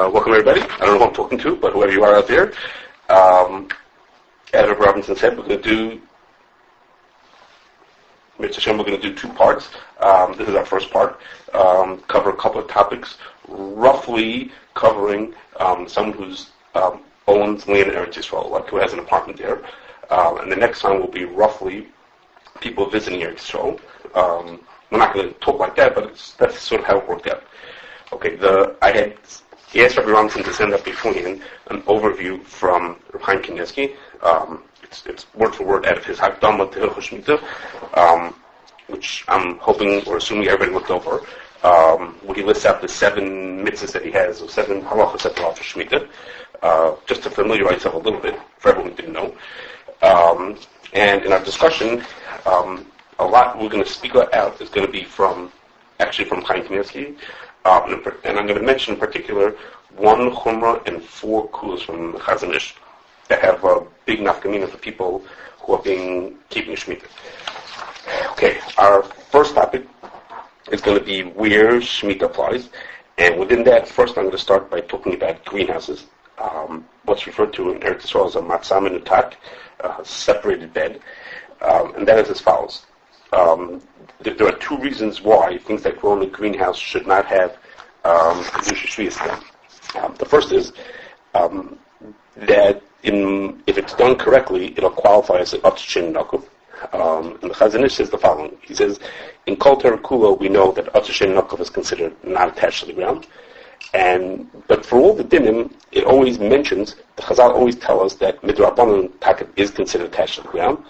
Welcome everybody. I don't know who I'm talking to, but whoever you are out there. As Robinson said, we're going to do Mitzvah Shem, we're going to do two parts. This is our first part. Cover a couple of topics, roughly covering someone who's owns land in Eretz Yisrael, like who has an apartment there. And the next time will be roughly people visiting Eretz Yisrael. We're not going to talk like that, but that's sort of how it worked out. Okay, I had asked Rabbi Robinson to send up beforehand an overview from Reb Chaim Kanievsky. It's word for word out of his Hakdama to Shemittah, which I'm hoping or assuming everybody looked over, where he lists out the 7 mitzvahs that he has, or 7 halachas that are for Shemitah, just to familiarize yourself a little bit, for everyone who didn't know. And in our discussion, a lot we're going to speak out is going to be from Chaim Kanievsky, and I'm going to mention in particular 1 chumrah and 4 kulas from Chazon Ish that have a big nafkamina for people who are keeping Shemitah. Okay, our first topic is going to be where Shemitah applies, and within that, first I'm going to start by talking about greenhouses. What's referred to in Eretz Yisrael as a matzah menutak, separated bed, and that is as follows. There are 2 reasons why things that grow in a greenhouse should not have kedusha shviyas. The first is that if it's done correctly, it'll qualify as an otzshin nakuf. And the Chazon Ish says the following. He says, in Kol Torah Kulo, we know that otzshin nakuf is considered not attached to the ground. But for all the dinim, it always mentions, the Chazal always tell us that midrabanan takat is considered attached to the ground.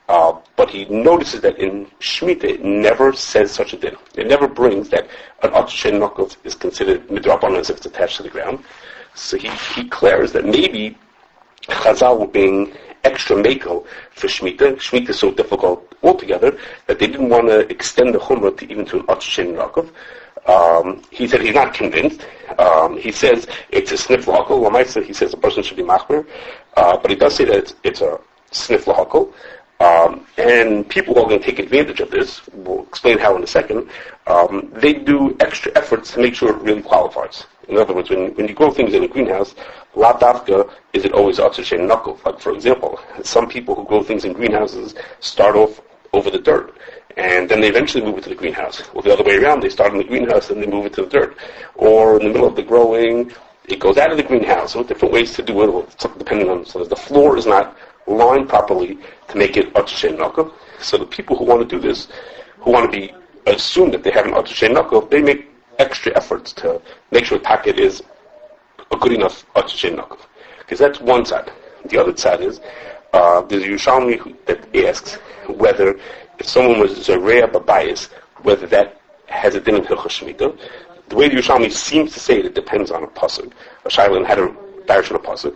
But he notices that in Shemitah it never says such a din. It never brings that an otzshin nakuf is considered midrabanan as if it's attached to the ground. So he declares that maybe Chazal were being extra makel for Shemittah. Shemittah is so difficult altogether that they didn't want to extend the chumrah to even to an otzshin nakuf. He said he's not convinced. He says it's a snif lahakol. He says a person should be machmer, but he does say that it's a snif lahakol. And people who are going to take advantage of this, we'll explain how in a second, they do extra efforts to make sure it really qualifies. In other words, when you grow things in a greenhouse, la dafka is it always otzshin nakuf. Like for example, some people who grow things in greenhouses start off over the dirt, and then they eventually move it to the greenhouse. Or the other way around, they start in the greenhouse and they move it to the dirt. Or in the middle of the growing, it goes out of the greenhouse. So different ways to do it, depending on, so the floor is not lined properly to make it otzshin nakuf. So the people who want to do this, who want to assume that they have an otzshin nakuf, they make extra efforts to make sure the packet is a good enough otzshin nakuf. Because that's one side. The other side is, there's a Yerushalmi that asks whether if someone was Zareya Babayis, whether that has a din in Hilchos Shemitah. The way the Yerushalmi seems to say it depends on a pasuk. A Shailin had a darish on a pasuk.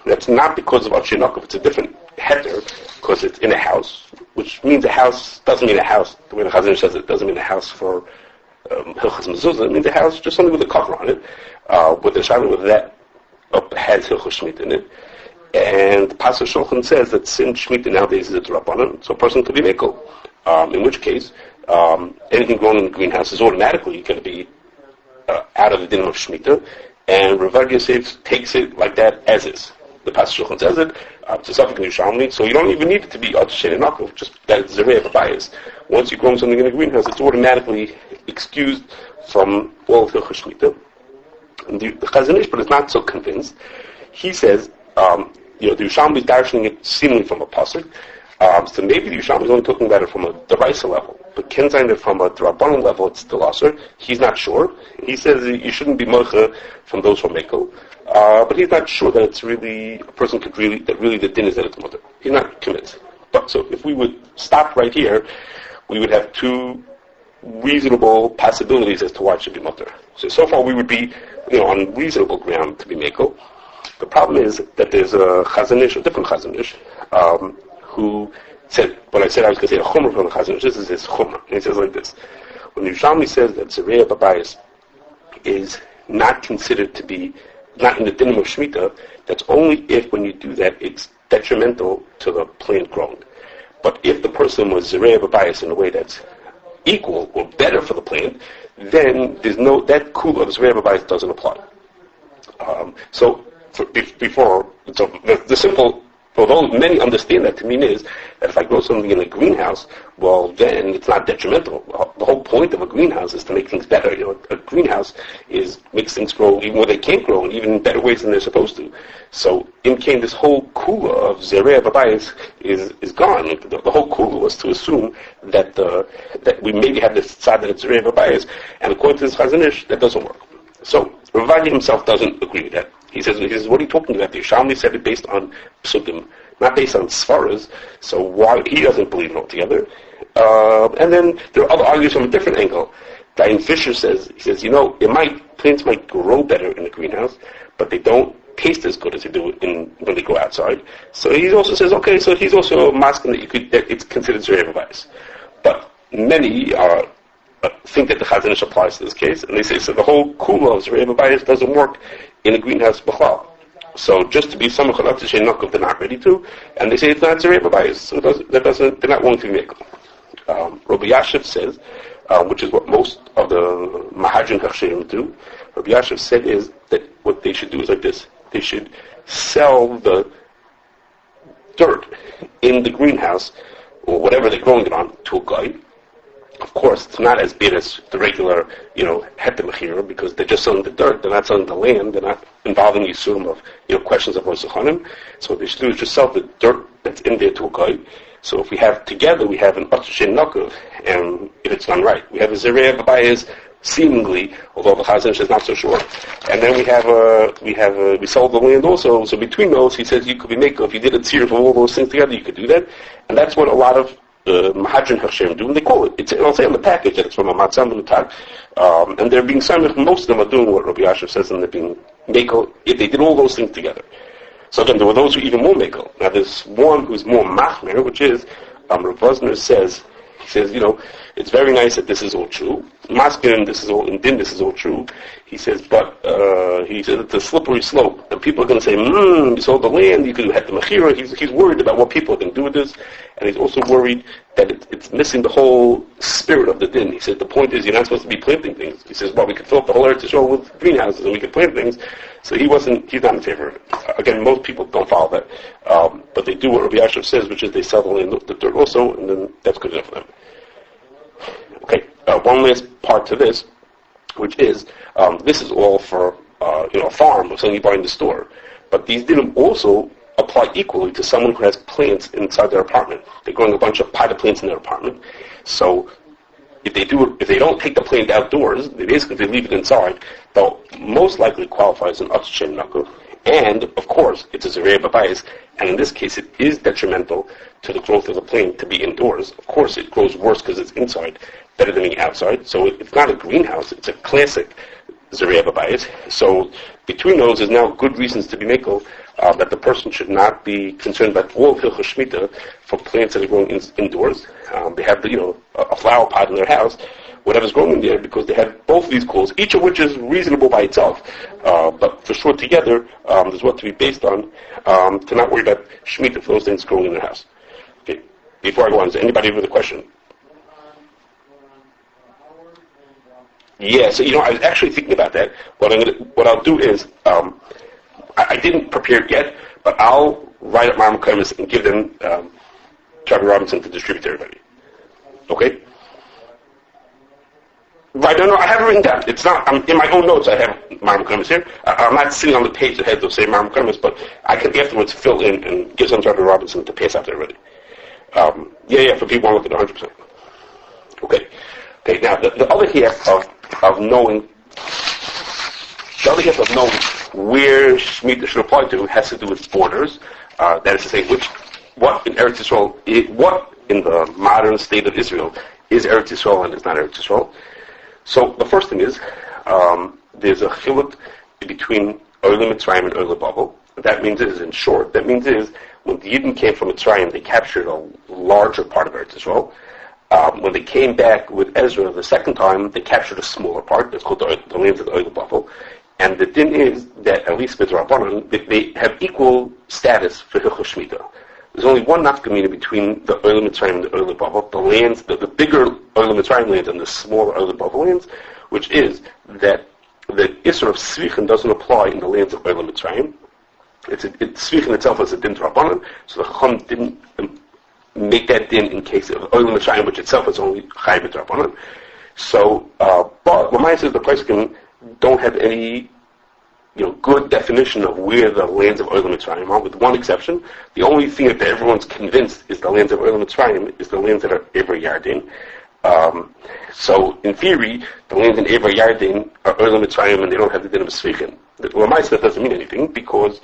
That's not because of otzshin nakuf. It's a different heter, because it's in a house, which means a house doesn't mean a house. The way the Chazon says it doesn't mean a house for Hilchos Mezuzah. It means a house, just something with a cover on it. With the Shailin, whether that has Hilchos Shemitah in it. And the Pasuk Shulchan says that since Shemitah nowadays is a Rabbanan, so a person could be Mekel. In which case, anything growing in the greenhouse is automatically going to be out of the din of Shemitah, and Rav Yosef takes it like that as is. The Pasuk Shulchan says it, it's a Safek Yerushalmi, so you don't even need it to be otzshin nakuf, just that it's Zereh Babayis. Once you grow something in a greenhouse, it's automatically excused from all of Hilchos Shemitah. The Chazon Ish, but is not so convinced. He says, the Yerushalmi is darshaning it seemingly from a pasuk. So maybe the Yerushalmi is only talking about it from a deraisa level, but Kenzain that from a drabanan level it's still aser. He's not sure. He says you shouldn't be mocha from those who are mekel, but he's not sure that it's really a person could really the din is that it's mutter. He's not convinced. But so if we would stop right here, we would have 2 reasonable possibilities as to why it should be mutter. So far we would be on reasonable ground to be mekel. The problem is that there's a Chazon Ish, a different Chazon Ish, who said, when I said I was going to say a chumrah from the Chazon Ish, this is his chumrah. And he says like this: when Yerushalmi says that Zereh Babayis is not considered to be, not in the dinim of Shemitah, that's only if when you do that it's detrimental to the plant growing. But if the person was Zereh Babayis in a way that's equal or better for the plant, then that kula of Zerei Babayis doesn't apply. The simple, although many understand that to mean is that if I grow something in a greenhouse, well, then it's not detrimental. The whole point of a greenhouse is to make things better. A greenhouse makes things grow even where they can't grow, and even in better ways than they're supposed to. So, in came this whole kula of Zerei Babayis is gone. The whole kula was to assume that we maybe have this side that it's Zerei Babayis, and according to this Chazon Ish, that doesn't work. So, Ravadi himself doesn't agree with that. He says, what are you talking about? The Yerushalmi said it based on psukim, not based on svaras, so why he doesn't believe it altogether. And then there are other arguments from a different angle. Diane Fisher says, plants might grow better in the greenhouse, but they don't taste as good as they do when they go outside. So he also says, okay, so he's also masking that it's considered Zerei Babayis. But many think that the Chazon Ish applies to this case, and they say, so the whole kula of Zerei Babayis doesn't work in a greenhouse b'chlal. So just to be some Shemittah, they're not ready to, and they say it's not Zerei Babayis, so they're not willing to make it. Rabbi Yashiv says, which is what most of the Mahajin Kashrus do, Rabbi Yashiv said is that what they should do is like this. They should sell the dirt in the greenhouse, or whatever they're growing it on, to a guy. Of course, it's not as big as the regular, heter mechira, because they're just selling the dirt, they're not selling the land, they're not involving Yisum of, questions of Rosh Hashanah. So what they should do is just sell the dirt that's in there to a guy. So if we have an Atushin Nakov, and if it's done right, we have a Zerei Babayis, seemingly, although the Chazon Ish is not so sure. And then we sold the land also. So between those, he says you could be makel. If you did a tzir of all those things together, you could do that. And that's what a lot of Mahajin Hashem do, and they call it. I'll say on the package that it's from a Matzah Munutag. And they're being samich. Most of them are doing what Rabbi Yashiv says, and they're being makel. If they did all those things together. So again, there were those who are even more makel. Now there's one who's more machmer, which is Rav Vosner says, it's very nice that this is all true. Maskin, this is all, and Din, this is all true. He says, but it's a slippery slope. And people are going to say, you sold the land, you could have the mechira. He's worried about what people are going to do with this. And he's also worried that it's missing the whole spirit of the Din. He said, the point is, you're not supposed to be planting things. He says, we could fill up the whole Eretz Yisrael with greenhouses and we could plant things. So he's not in favor of it. Again, most people don't follow that. But they do what Rabbi Yashiv says, which is they sell the land, the dirt also, and then that's good enough for them. Okay, one last part to this, which is, this is all for, a farm or something you buy in the store. But these didn't also apply equally to someone who has plants inside their apartment. They're growing a bunch of potted plants in their apartment. So, if they don't take the plant outdoors, they leave it inside, they'll most likely qualify as an Atushin Nakuf. And, of course, it's a Zerei Babayis, and in this case it is detrimental to the growth of the plant to be indoors. Of course, it grows worse because it's inside, better than being outside. So it's not a greenhouse, it's a classic Zerei Babayis. So between those, there's now good reasons to be makel that the person should not be concerned about all Hilchos Shemittah for plants that are growing indoors. They have, a flower pot in their house, whatever's growing in there, because they have both of these calls, each of which is reasonable by itself. But for sure together, there's what to be based on, to not worry about Shemitah for those things growing in their house. Okay. Before I go on, is anybody with a question? Yeah, so I was actually thinking about that. What I'll do is, I didn't prepare it yet, but I'll write up my comments and give them Charlie Robinson to distribute to everybody. Okay? Right, no, I have it written down. It's not, in my own notes I have Maram Kremis here. I'm not sitting on the page that has those same Maram Kremis, but I can afterwards fill in and give some to Dr. Robinson to pass out to everybody. For people who look at 100%. Okay, now the other half of knowing where Shemitah should apply to has to do with borders. That is to say, what in Eretz Yisrael, what in the modern state of Israel is Eretz Yisrael and is not Eretz Yisrael. So the first thing is, there's a chiluk between Olam Mitzrayim and Olam Babel. What that means is, in short, when the Yidden came from Mitzrayim, they captured a larger part of Eretz Yisrael. When they came back with Ezra the second time, they captured a smaller part. It's called the lands of the Olam Babel. And the din is that, at least with Rabbanan, they have equal status for Hilchos Shemittah. there's only one nafkamina between the Oil Mitzrayim and the Oil Bava, the lands, the bigger Oil Mitzrayim lands and the smaller Oil Bava lands, which is that the Isser of Svichen doesn't apply in the lands of Oil Mitzrayim. Svichen itself is a din Rabbanan, so the Chacham didn't make that din in case of Oil Mitzrayim, which itself is only Chayv Rabbanan. So, but Lamai says the Poskim don't have any good definition of where the lands of Oil Mitzrayim are, with one exception. The only thing that everyone's convinced is the lands of Oil Mitzrayim is the lands that are Ever Yardin. So, in theory, the lands in Ever Yardin are Oil Mitzrayim and they don't have the din of Svichen. Lamai that doesn't mean anything because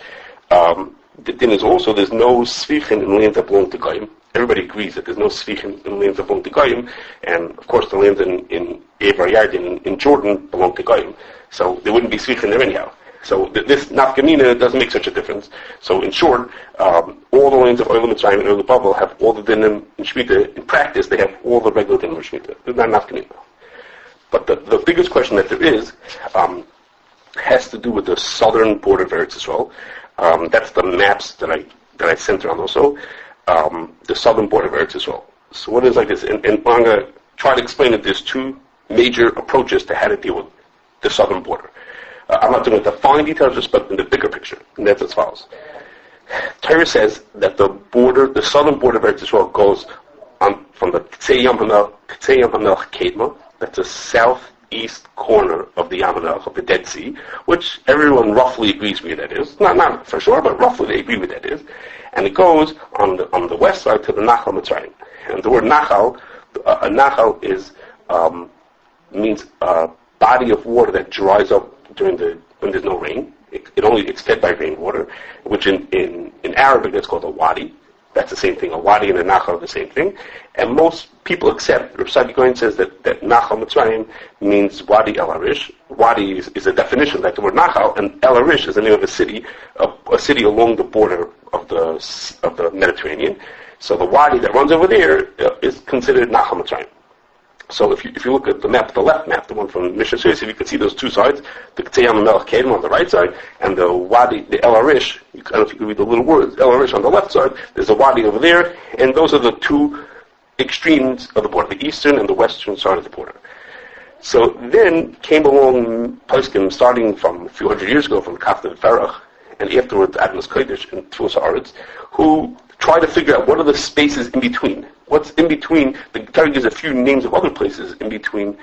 the din is also there's no Svichen in lands that belong to Goyim. Everybody agrees that there's no Svichen in lands that belong to Goyim, and of course the lands in Ever Yardin in Jordan belong to Goyim. So there wouldn't be Svichen there anyhow. So this nafkamina doesn't make such a difference. So in short, all the lands of Oil Mitzrayim and Oil Bavel have all the dinim in Shemittah. In practice, they have all the regular dinim in Shemittah. There's not nafkamina. But the biggest question that there is has to do with the southern border of Eretz Yisrael. That's the maps that I sent around also. The southern border of Eretz Yisrael. So what is like this? And I'm going to try to explain that there's two major approaches to how to deal with the southern border. I'm not doing the fine details, just but in the bigger picture, and that's as follows. Torah says that the southern border of Eretz Yisrael goes on from the K'tzei Yam HaMelech Kedma, that's the southeast corner of the Yam HaMelech, of the Dead Sea, which everyone roughly agrees where that is. Not for sure, but roughly they agree where that is. And it goes on the west side to the Nachal Mitzrayim. And the word Nachal, a Nachal means a body of water that dries up when there's no rain. It's fed by rainwater, which in Arabic that's called a wadi. That's the same thing. A wadi and a nachal are the same thing. And most people accept, Rav Sadi Goyen says that Nachal Mitzrayim means Wadi El Arish. Wadi is a definition, like the word Nachal, and El Arish is the name of a city along the border of the Mediterranean. So the wadi that runs over there is considered Nachal Mitzrayim. So if you look at the map, the left map, the one from Mishnah Series, you can see those two sides, the K'tzei Yam HaMelech Kedma on the right side, and the Wadi, the El Arish, I don't know if you can read the little words, El Arish on the left side, there's a Wadi over there, and those are the two extremes of the border, the eastern and the western side of the border. So then came along Poskim, starting from a few hundred years ago, from Kafta Farach, and afterwards Admas Kodesh and Tfus Haaretz, who try to figure out what are the spaces in between. What's in between? The Torah gives a few names of other places in between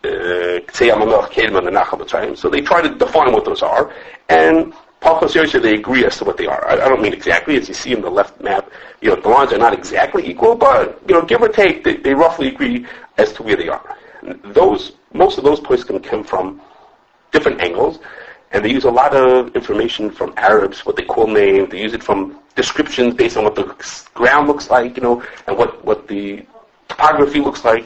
K'tzei Yam HaMelech Kedma and the Nachal Mitzrayim. So they try to define what those are, and Palchos Yosha, they agree as to what they are. I don't mean exactly, as you see in the left map, the lines are not exactly equal, but give or take, they roughly agree as to where they are. Most of those places can come from different angles, and they use a lot of information from Arabs, what they call names. They use it from descriptions based on what the ground looks like, and what the topography looks like.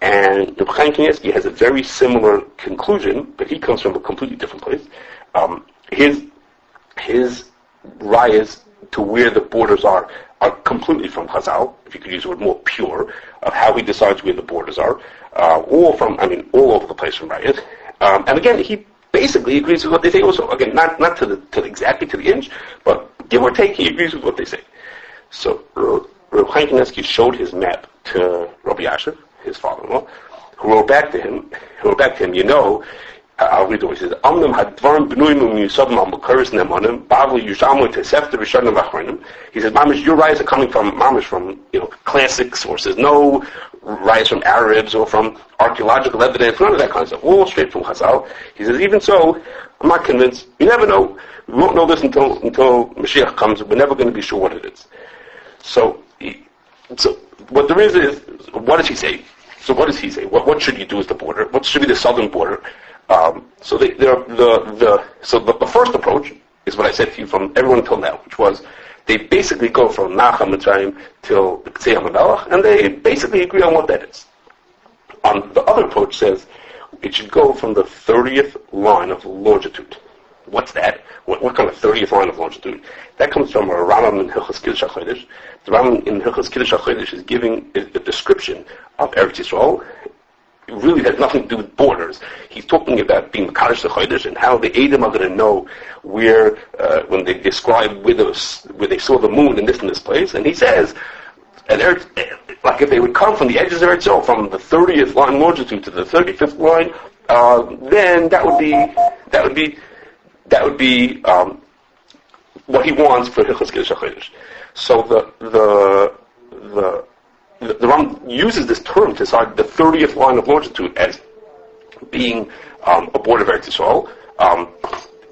And Reb Chaim Kanievsky has a very similar conclusion, but he comes from a completely different place. His rayas to where the borders are completely from Chazal, if you could use the word more pure, of how he decides where the borders are, all over the place from rayas. And again, he basically agrees with what they say also. Again, not exactly to the inch, but give or take, he agrees with what they say. So Reb Chaim Kanievsky showed his map to Rabbi Yashiv, his father-in-law, who wrote back to him, I'll read the way he says, Amnam hadvarim b'nuyim u'miyusavim al-mukaris nemanim, ba'avli yushamu tesefta rishonim v'achronim. He says, Mamish, your rayas are coming from classic sources, no rayas from Arabs or from archaeological evidence, none of that kind of stuff, all straight from Chazal. He says, even so, I'm not convinced. You never know. We won't know this until Mashiach comes. We're never going to be sure what it is. So what there is, what does he say? So what does he say? What should you do as the border? What should be the southern border? So the first approach is what I said to you from everyone until now, which was they basically go from Nachal Mitzrayim till the K'tzei Yam HaMelech, and they basically agree on what that is. The other approach says it should go from the 30th line of longitude. What's that? What kind of 30th line of longitude? That comes from a Rambam in Hilchos Kiddush HaChodesh. The Rambam in Hilchos Kiddush HaChodesh is giving a description of Eretz Yisrael really has nothing to do with borders. He's talking about being Kashrus Chodesh and how the Edom are going to know where, when they describe where they saw the moon in this place. And he says, like if they would come from the edges of Eretz Yisrael, from the 30th line longitude to the 35th line, then that would be what he wants for Hilchos Kiddush HaChodesh. So the Ram uses this term to describe the 30th line of longitude as being a border of Eretz Yisrael.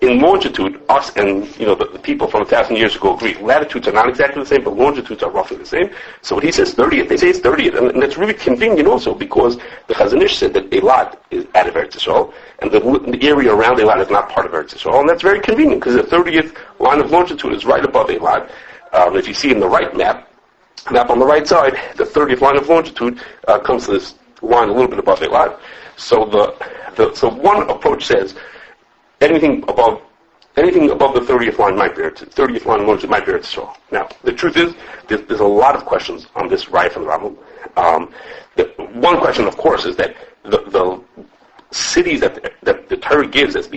In longitude, us and the people from 1,000 years ago agree. Latitudes are not exactly the same, but longitudes are roughly the same. So when he says 30th, they say it's 30th, and that's really convenient also because the Chazon Ish said that Eilat is out of Eretz Yisrael, and the area around Eilat is not part of Eretz Yisrael, and that's very convenient because the 30th line of longitude is right above Eilat. If you see in the right map on the right side, the 30th line of longitude comes to this line a little bit above Eilat. So so one approach says anything above the 30th line might be 30th line of longitude might be Eretz Yisrael. Now, the truth is, there's a lot of questions on this Raya from the Rambam. One question, of course, is that the cities that the Torah gives as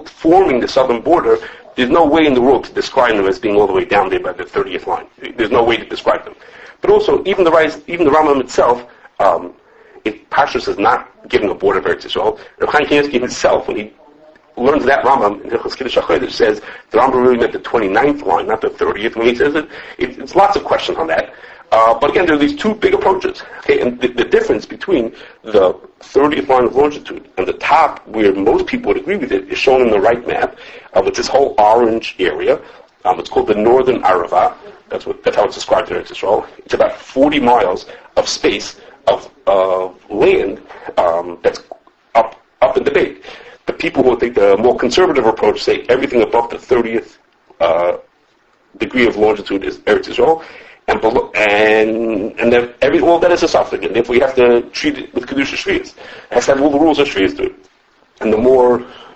forming the southern border, there's no way in the world to describe them as being all the way down there by the 30th line. There's no way to describe them. But also, even the Rambam itself, Kashrus is not giving a border of Eretz Yisrael. Reb Chaim Kanievsky himself, when he learns that Rambam in Hilchos Kiddush HaChodesh, says the Rambam really meant the 29th line, not the 30th. When he says it's lots of questions on that. But again, there are these two big approaches. Okay, and the difference between the 30th line of longitude and the top, where most people would agree with it, is shown in the right map. It's this whole orange area. It's called the Northern Arava. That's how it's described in Eretz Yisrael. It's about 40 miles of space of land that's up in debate. The people who take the more conservative approach say everything above the 30th degree of longitude is Eretz Yisrael, and below, and then all that is a suffix, and therefore you have to treat it with Kedusha Shvius. It has to have all the rules of Shvius to it. And the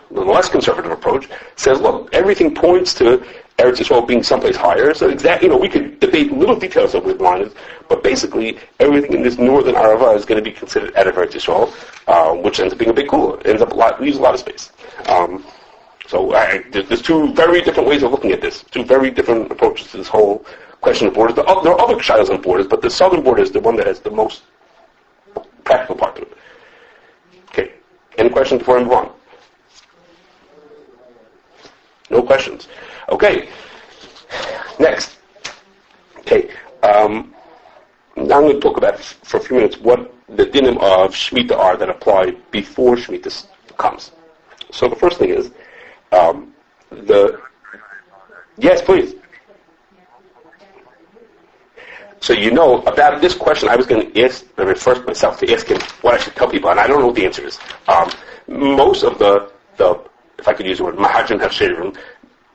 less conservative approach says, look, everything points to Eretz Yisrael being someplace higher. So we could debate little details of where the line is, but basically everything in this northern Arava is going to be considered out of Eretz Yisrael, which ends up being a big kula. It ends up leaves a lot of space. So there's two very different ways of looking at this. Two very different approaches to this whole question of borders. There are other shilas on borders, but the southern border is the one that has the most practical part to it. Okay. Any questions before I move on? No questions. Okay. Next. Okay. Now I'm going to talk about, for a few minutes, what the dinim of Shemittah are that apply before Shemitah comes. So the first thing is, yes, please. So about this question, I was going to first myself to ask him what I should tell people, and I don't know what the answer is. Most of the if I could use the word, Mahajim Hafshirim,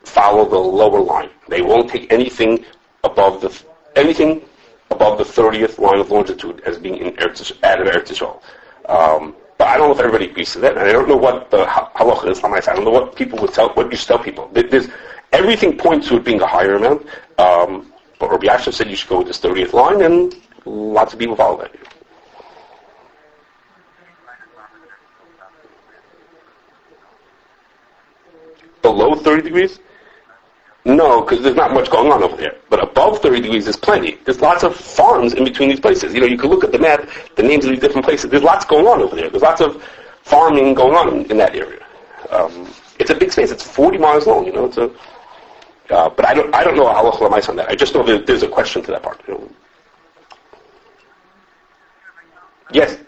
follow the lower line. They won't take anything above the 30th line of longitude as being out of Eretz Yisrael. But I don't know if everybody agrees to that, and I don't know what the halacha is on my side. I don't know what people would tell. What you should tell people. Everything points to it being a higher amount. But Rabbi Yasha said you should go with this 30th line, and lots of people follow that. Below 30 degrees? No, because there's not much going on over there. But above 30 degrees, there's plenty. There's lots of farms in between these places. You can look at the map, the names of these different places. There's lots going on over there. There's lots of farming going on in that area. It's a big space. It's 40 miles long. But I don't know halacha l'maisa on that. I just know that there's a question to that part. Yes.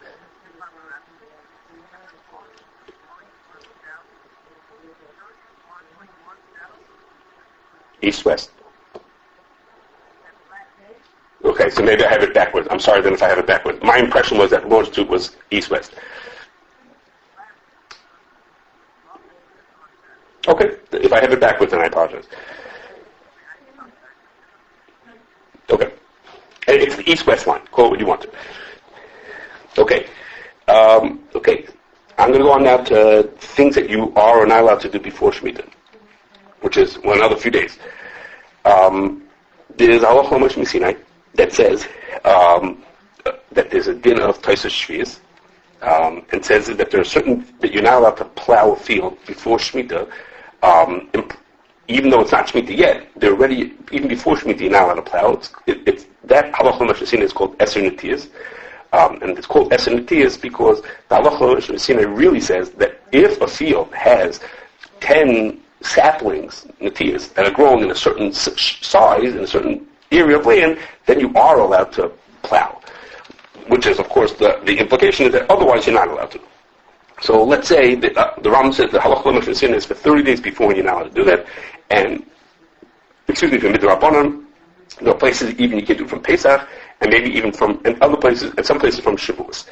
East-west. Okay, so maybe I have it backwards. I'm sorry then if I have it backwards. My impression was that longitude was east-west. Okay, if I have it backwards then I apologize. Okay. It's the east-west line. Call it what you want to. Okay. Okay. I'm going to go on now to things that you are or not allowed to do before Shemitah, which is another few days. There's a halacha Moshe Sinai that says that there's a din of Tosas Shvius, and says that there are that you're not allowed to plow a field before Shemitah, even though it's not Shemitah yet. They're already, even before Shemitah, you're not allowed to plow. It's that halacha Mashasina is called Eser Netiyas. And it's called Eser Netiyas because the halacha Mashasina really says that if a field has 10 saplings, Netiyas, that are growing in a certain size, in a certain area of land, then you are allowed to plow. Which is, of course, the implication is that otherwise you're not allowed to. So let's say that the Rambam says the halacha Mashasina is for 30 days before you're not allowed to do that. And, for Midrabanan, there are places even you can do it from Pesach, and maybe even from, and other places, and some places from Shavuos.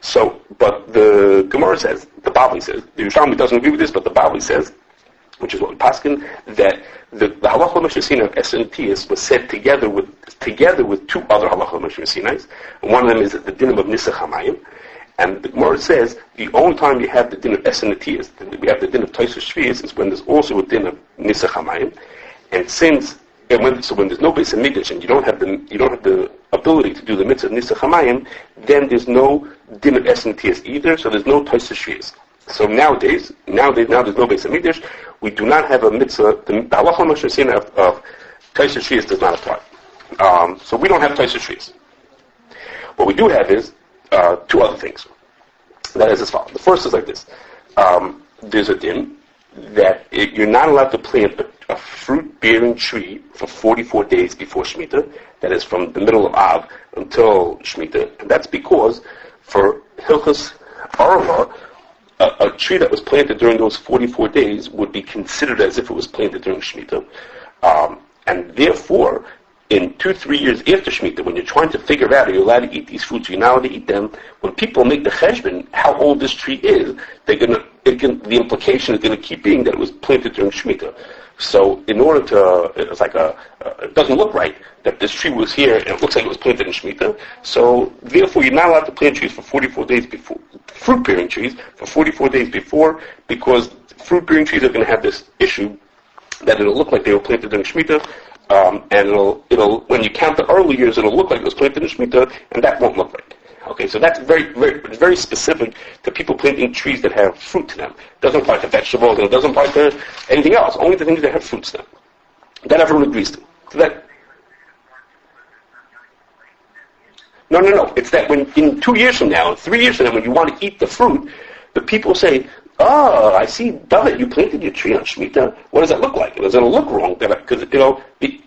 So, but the Gemara says, the Bavli says, the Yerushalmi doesn't agree with this, but the Bavli says, which is what we paskin, that the halacha Mashasina of Eser Netiyas was said together with two other halacha Mashasinas. One of them is the din of Nisach Hamayim, and the Gemara says the only time you have the din of Eser Netiyas, we have the din of Tosfos Shvius, is when there's also a din of Nisach Hamayim, and when there's no Beis Hamikdash and you don't have the ability to do the mitzvah of Nisach Hamayim, then there's no din of Eser Netiyas either, so there's no Tosfos Shvius. So nowadays, now there's no Beis Hamikdash. We do not have a mitzvah. The halacha Mashasina of Tosfos Shvius does not apply. So we don't have Tosfos Shvius. What we do have is two other things. That is as follows. The first is like this. There's a din that you're not allowed to plant a fruit-bearing tree for 44 days before Shemitah. That is from the middle of Av until Shemitah. And that's because for Hilchos Arla, a tree that was planted during those 44 days would be considered as if it was planted during Shemitah. And therefore, in 2-3 years after Shemitah, when you're trying to figure out, are you allowed to eat these fruits, you're not allowed to eat them, when people make the cheshbon, how old this tree is, the implication is going to keep being that it was planted during Shemitah. So in order to, it's like it doesn't look right that this tree was here and it looks like it was planted in Shemitah. So therefore you're not allowed to plant trees for 44 days before, fruit-bearing trees for 44 days before, because fruit-bearing trees are going to have this issue that it'll look like they were planted during Shemitah, and it'll when you count the early years, it'll look like it was planted in Shemitah, and that won't look right. Okay, so that's very specific to people planting trees that have fruit to them. It doesn't apply to vegetables, and it doesn't apply to anything else. Only the things that have fruits to them. That everyone agrees to. So that. No. It's that when in 2 years from now, 3 years from now, when you want to eat the fruit, the people say, "Oh, I see, David, you planted your tree on Shemitah. What does that look like? It's going to look wrong because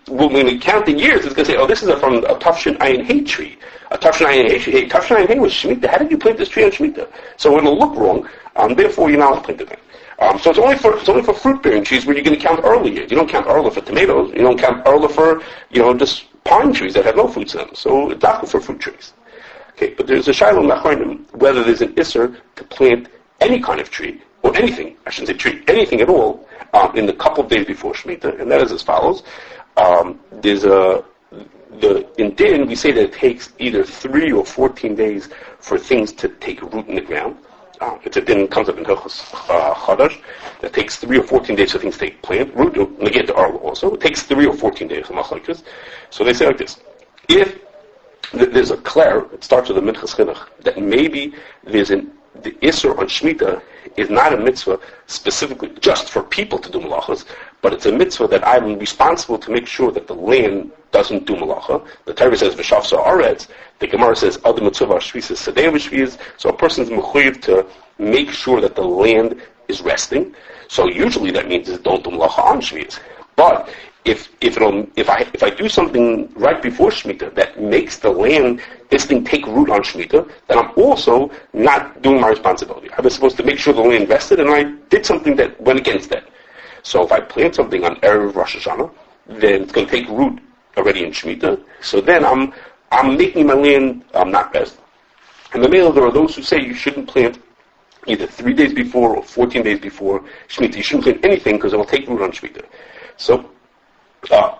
when we count the years, it's going to say, oh, this is from a Tafshin Ayin Hay tree. A Tafshin Ayin Hay tree. Hey, Tafshin Ayin Hay was Shemitah. How did you plant this tree on Shemitah? So it'll look wrong. Therefore, you're not allowed to plant it. So it's only for fruit-bearing trees where you're going to count early years. You don't count early for tomatoes. You don't count early for just pine trees that have no fruits in them. So it's not for fruit trees. Okay, but there's a Shiloh Nachronim whether there's an Isser to plant any kind of tree, or anything, I shouldn't say tree, anything at all, in the couple of days before Shemitah, and that is as follows. In Din, we say that it takes either 3 or 14 days for things to take root in the ground. It's a Din, comes up in Hilchos Chadash, that takes 3 or 14 days for things to take plant root, negate the Arla also. It takes 3 or 14 days, like this. So they say like this. If there's a Clare, it starts with a Minchas Chinuch, that maybe the Isser on Shemitah is not a mitzvah specifically just for people to do malachas, but it's a mitzvah that I'm responsible to make sure that the land doesn't do malacha. The Torah says v'shavsa aretz. The Gemara says other mitzvah shvius sadei v'shvius. So a person's mechuyev to make sure that the land is resting. So usually that means don't do malacha on shvius. But if I do something right before Shemitah that makes the land, this thing take root on Shemitah, then I'm also not doing my responsibility. I was supposed to make sure the land rested, and I did something that went against that. So if I plant something on Erev Rosh Hashanah, then it's going to take root already in Shemitah. So then I'm making my land not rest. And the male, there are those who say you shouldn't plant either 3 days before or 14 days before Shemitah. You shouldn't plant anything because it will take root on Shemitah. So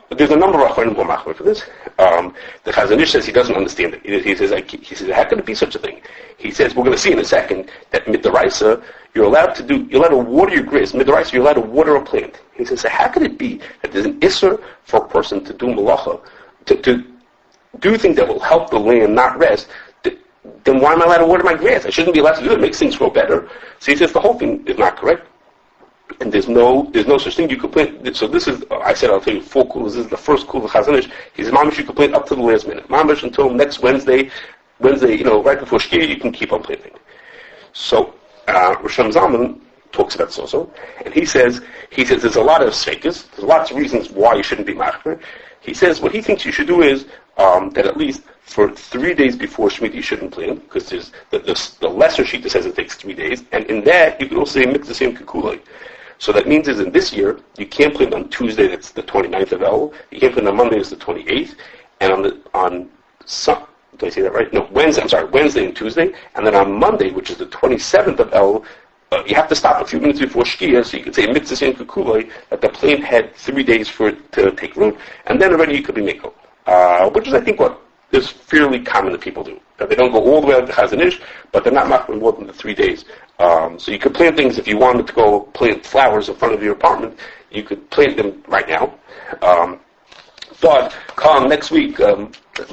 there's a number of Achronim who are machmer for this. The Chazon Ish says he doesn't understand it. He says, how can it be such a thing? He says, we're going to see in a second that midaraisa, you're allowed to water your grass. Midaraisa, you're allowed to water a plant. He says, so how could it be that there's an isser for a person to do malacha, to do things that will help the land not rest, then why am I allowed to water my grass? I shouldn't be allowed to do it. It makes things grow better. So he says the whole thing is not correct. And there's no such thing you could plant. So this is, I said I'll tell you 4 kulas. This is the first kula Chazanish. He says, Mamish, you can plant up to the last minute. Mamish, until next Wednesday, right before Shkia, you can keep on planting. So, Rosh Zalman talks about this also, and he says there's a lot of sveikas, there's lots of reasons why you shouldn't be machmer. He says what he thinks you should do is that at least for 3 days before Shemitah you shouldn't plant, because there's the lesser sheet that says it takes 3 days, and in that you could also say mix the same kukulai. So that means is in this year you can't plant on Tuesday, that's the 29th of Elul. You can't plant on Monday, it's the 28th, and did I say that right? No, Wednesday and Tuesday, and then on Monday, which is the 27th of Elul, you have to stop a few minutes before Shkia, so you could say mitzvah same kukulai, that the plant had 3 days for it to take root, and then already you could be miko. Which is, I think, what is fairly common that people do. That they don't go all the way out to Chazanish, but they're not machmir more than the 3 days. So you could plant things, if you wanted to go plant flowers in front of your apartment, you could plant them right now. But come next week,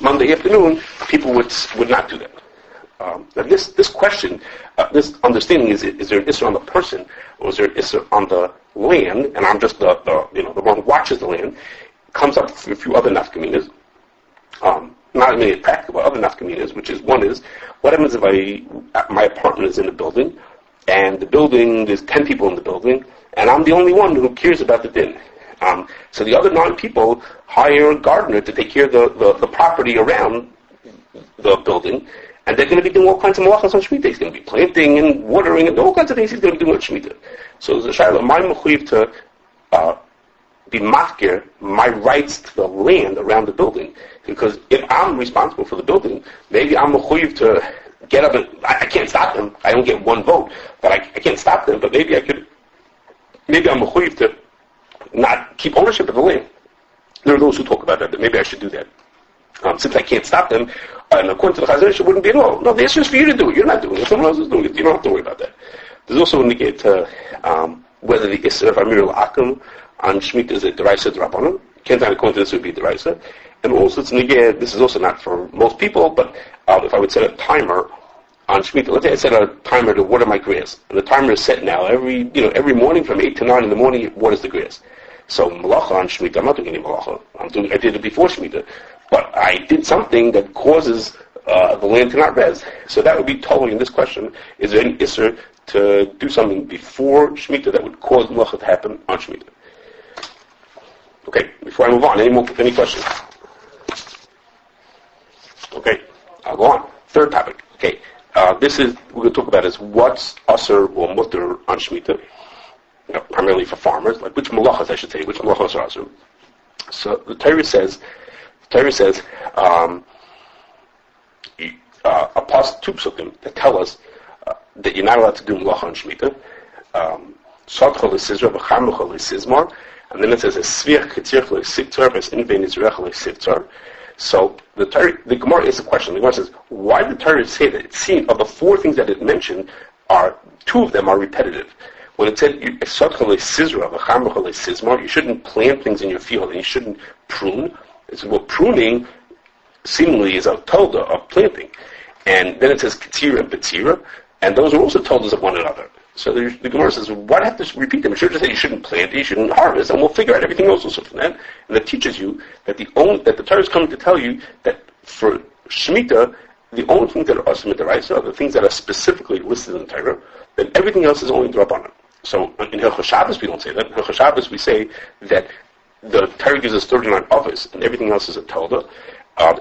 Monday afternoon, people would not do that. And this question, this understanding, is there an issur on the person, or is there an issur on the land? And I'm just the one who watches the land. Comes up with a few other nafkaminas. Not immediately practical, but other nafkaminas, which is one is, what happens if my apartment is in a building, and the building, there's 10 people in the building, and I'm the only one who cares about the din. So the other 9 people hire a gardener to take care of the property around the building, and they're going to be doing all kinds of malachas on Shemitah. He's going to be planting and watering and all kinds of things he's going to be doing on Shemitah. So there's a shayla, my mechuyev to be machker my rights to the land around the building. Because if I'm responsible for the building, maybe I'm mechuyev to get up and, I can't stop them. I don't get 1 vote, but I can't stop them, but maybe I'm mechuyev to not keep ownership of the land. There are those who talk about that maybe I should do that. Since I can't stop them, and according to the Chazanish, it wouldn't be at all. No, the issue is for you to do it. You're not doing it. Someone else is doing it. You don't have to worry about that. There's also a negate to whether the issur of Amir al-Akim on Shemitah is a deraisa d'Rabbanan. Can't find according to this would be deraisa. And also it's negate, this is also not for most people, but if I would set a timer on Shemitah, let's say I set a timer to water my grass, and the timer is set now. Every morning from 8 to 9 in the morning, it waters the grass. So malacha on Shemitah, I'm not doing any malacha. I did it before Shemitah. But I did something that causes the land to not rez. So that would be totally in this question. Is there any issur to do something before Shemitah that would cause malacha to happen on Shemitah? Okay, before I move on, any questions? Okay, I'll go on. Third topic. Okay, we're going to talk about is what's asur or mutter on Shemitah. Primarily for farmers, like which malachas I should say, which malachas are asur. So the Torah says, two psukim that tell us that you're not allowed to do malacha on Shemitah. Sotcha l'sizra v'charmucha l'sizmar, and then it says esviach ketzirch l'sivtzar v'esinvein izrech l'sivtzar. So the Gemara asks a question. The Gemara says, why did the Torah say that? It seems of the 4 things that it mentioned, 2 of them are repetitive. When it said you shouldn't plant things in your field and you shouldn't prune. It's pruning seemingly is a tolda of planting. And then it says ketira and betira, and those are also toldas of one another. So the Gemara says, why do I have to repeat them? It should just say you shouldn't plant, you shouldn't harvest, and we'll figure out everything else also from that. And that teaches you that the Torah is coming to tell you that for Shemitah, the only things that are asur midaraisa are the things that are specifically listed in the Torah. Then everything else is only drabanan. So in Hilchos Shabbos we don't say that. In Hilchos Shabbos we say that the Torah gives us 39 avos, and everything else is a tolda.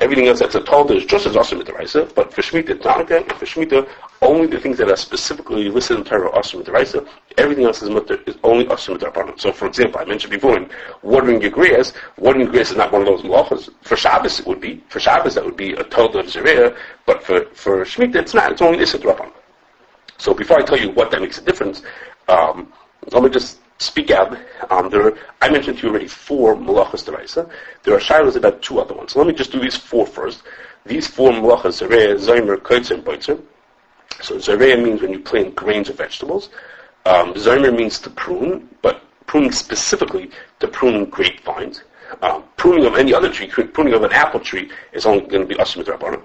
Everything else that's a tolda is just as asur midaraisa, but for Shemitah it's not like that. And for Shemitah, only the things that are specifically listed in the Torah are asur midaraisa. Everything else is only asur midrabanan. So for example, I mentioned before, in watering your grass is not one of those malachas. For Shabbos it would be. For Shabbos that would be a tolda of zereh, but for Shemitah it's not. It's only issur d'Rabbanan. So before I tell you what that makes a difference, let me just speak out. I mentioned to you already 4 malachas d'Oraisa. There are shilas about 2 other ones. So let me just do these 4 first. These 4 malachas, zereh, zomer, kotzer, and boitzer. So zereh means when you plant grains or vegetables. Zomer means to prune, but pruning specifically to prune grapevines. Pruning of any other tree, pruning of an apple tree is only going to be asur midrabanan.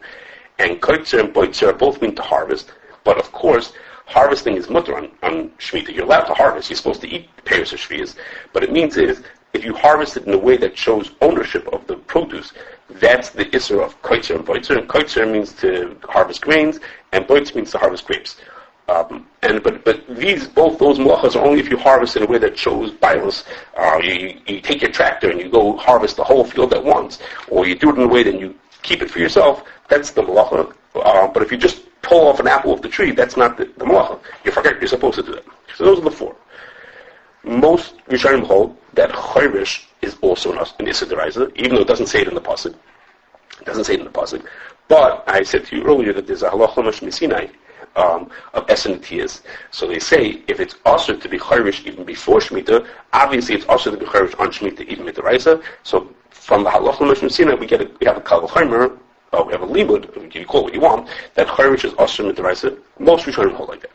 and Kosher and Boitzer both mean to harvest, but of course, harvesting is mutter on Shemitah. You're allowed to harvest. You're supposed to eat peiros or shvius. But it means is, if you harvest it in a way that shows ownership of the produce, that's the isser of Kosher and Boitzer. And Kosher means to harvest grains, and Boitzer means to harvest grapes. But both those malachas are only if you harvest in a way that shows bios. You take your tractor and you go harvest the whole field at once, or you do it in a way that you keep it for yourself. That's the malacha. But if you just pull off an apple off the tree, that's not the malacha. You forget you're supposed to do that. So those are the four. Most Rishonim hold that chayrish is also an issa d'oraisa, even though it doesn't say it in the pasuk. It doesn't say it in the pasuk. But I said to you earlier that there's a halacha Sinai of Esenetiyas. So they say if it's also to be chayrish even before Shemitah, obviously it's also to be chayrish on Shemitah even with the Raisa. So from the halacha Sinai we have a kal v'chaymer, we have a limud, you call it what you want, that chayrish is also with the Raisa. Most Rishonim hold like that.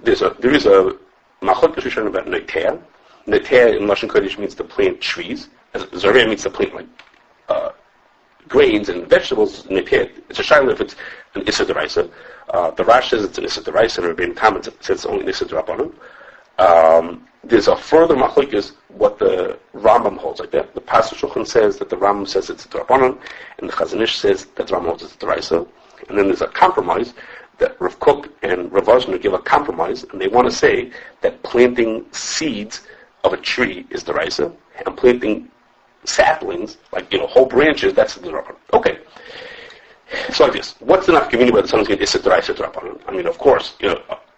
There is a machlokes Rishonim about neteah. Neteah in Lashon Kodesh means to plant trees. Zareh means to plant grains and vegetables. Neteah, it's a shayla if it's an issa d'oraisa. The Rash says it's an issa d'oraisa, and Rabbeinu Tam says it's only an issa d'rabbanan. There's a further machlokes what the Rambam holds like that. The Pasuk Shulchan says that the Rambam says it's a d'rabbanan, and the Chazon Ish says that the Rambam holds it's a d'oraisa. And then there's a compromise that Rav Kook and Rav Vazner give a compromise, and they want to say that planting seeds of a tree is d'oraisa, and planting saplings, like whole branches, that's the d'rabbanan. Okay. So like this, what's the nafkamina whether someone's going to issa d'oraisa d'rabbanan? I mean, of course,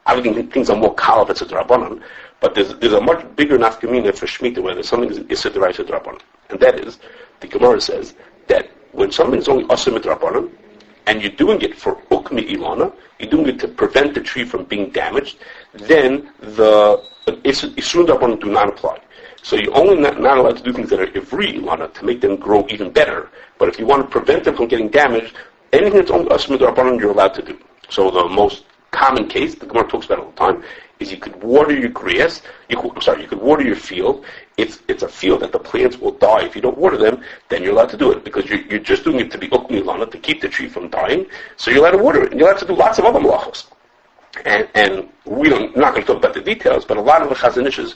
I think things are more kal if it's a d'rabbanan, but there's a much bigger nafkamina for Shemitah whether something is an issa d'oraisa d'rabbanan, and that is the Gemara says that when something is only asur d'rabbanan, and you're doing it for ukmi ilana, you're doing it to prevent the tree from being damaged, then the isurim d'rabbanan do not apply. So you're only not allowed to do things that are ivri ilana to make them grow even better. But if you want to prevent them from getting damaged, anything that's only asur d'rabbanan you're allowed to do. So the most common case, the Gemara talks about it all the time, is you could water your grass. You could water your field. It's a field that the plants will die if you don't water them. Then you're allowed to do it because you're just doing it to be ukmi lana, to keep the tree from dying. So you're allowed to water it, and you're allowed to do lots of other malachos. And we're not going to talk about the details, but a lot of the Chazon Ish's